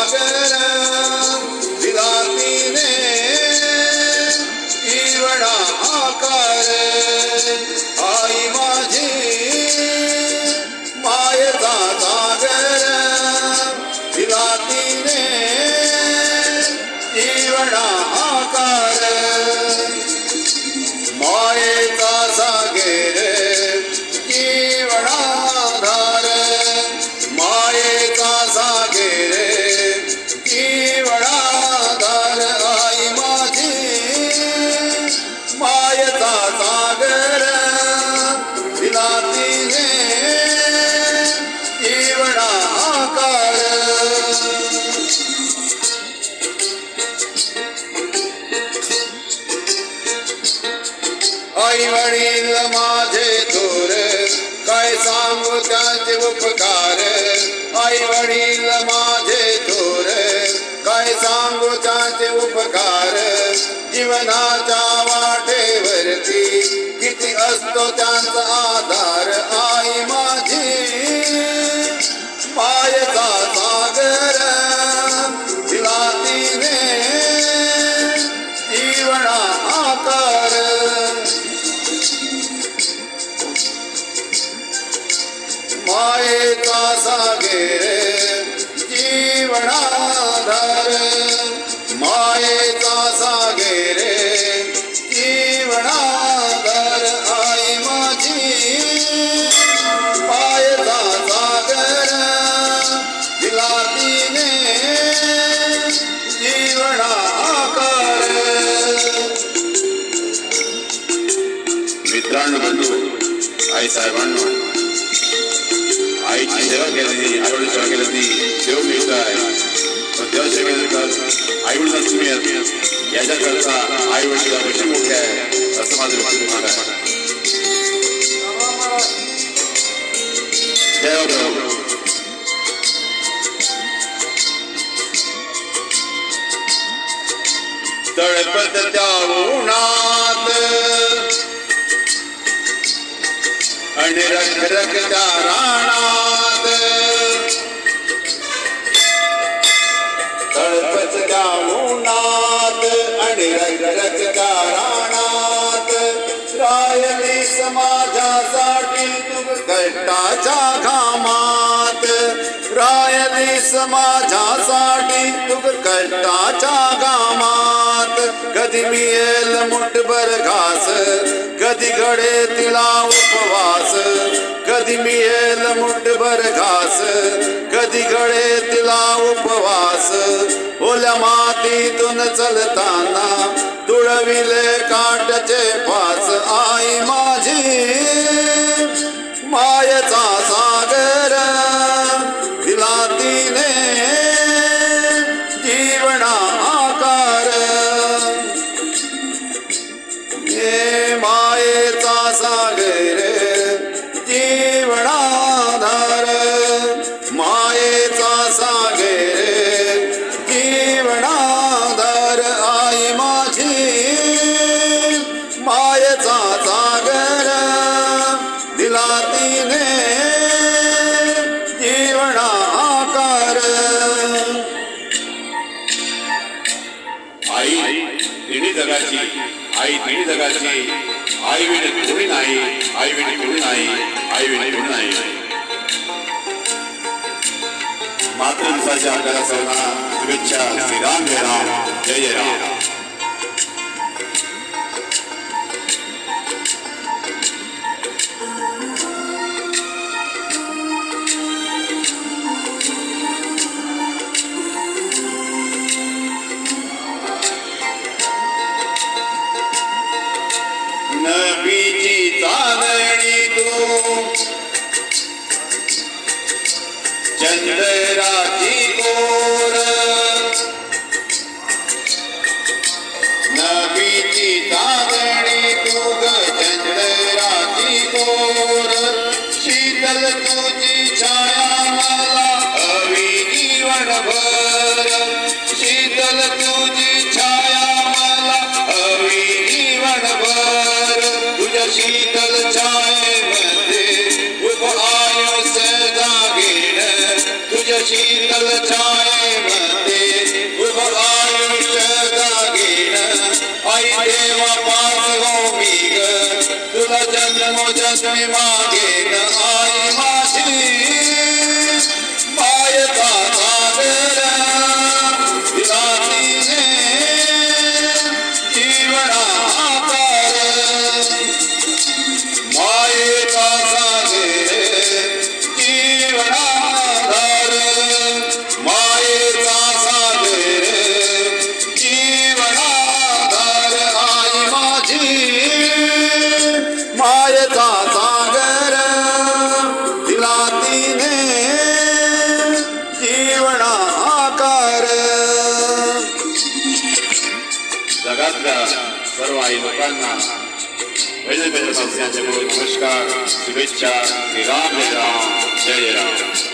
सागर विलातीने ईवडा आकार आई माझी मायेचा सागर विलातीने ईवडा आकार मायेचा सागर ईवडाधार मायेचा सागर ईवडाधार आई माझी मायेचा सागर विलातीने ईवडा आकार आई वडील माझे थोर काय सांगू त्यांचे उपकार आई वडील माझे थोर काय सांगू त्यांचे उपकार जीवनाच्या वाटेवरती किती असतो त्यांचा आधार आई माझी मायेचा सागर विलातीने ईवडा आकार मायेचा सागर जीवनाधार मायेचा सागर जीवनाधार आई माझी मायेचा सागर विलातीने जीवना आकार मित्रांनो बंधू आई साहेबांनो आईची सेवा केली आईवडील सेवा केली देव मिळत आहे पण देव सेवेनंतर आईवडिलांच मिळत याच्याकरता आईवडिलांचा अपेक्षा मोठी आहे असं माझं मत आहे. जय देव तळपत त्या उन्हात आणि रखरख त्या रानात तळपत त्या उन्हात आणि रखरख त्या रानात रायली समाजासाठी तू कष्टाच्या घामात रायली समाजासाठी तू कष्टाच्या घामात कधी मिळेल मुठभर घास कधी घडे तिला उपवास कधी मिळेल मुठभर घास कधी घडे तिला उपवास ओल्या मातीतून चलताना तुळविले काटचे फास आई माझी मायेचा सागर विलातीने जीवना आकार हे मायेचा सागर जीवनाधार मायेचा सागर जीवनाधार आई माझी मायेचा सागर विलातीने जीवना आकार आई तिन्ही जगाची आई तिन्ही जगाची आई विण कोणी नाही आई विण कोणी नाही आई विण कोणी नाही. मातृदिवसाच्या आपल्याला सर्वांना शुभेच्छा. श्रीराम जय राम जय जय राम. नबीची चांदणी तू चंद्राची कोर नबीची चांदणी तू ग चंद्राची कोर शीतल तुझी छाया मला हवी जीवनभर शीतल तुझी छाया मला हवी जीवनभर तुझ्या शीतल छायेमध्ये उभं आयुष्य जागेन तुझ्या शीतल छायेमध्ये जन्मी मागे आई माझी मायेचा सागर दिला तिने जीवना आकार मायेचा सागर जीवना आधार मायेचा सागर जीवना आधार आई माझी मायेचा सागर दिला तिने जीवना आकार जगातल्या सर्व आई लोकांना नमस्कार शुभेच्छा श्रीराम जय राम जय राम.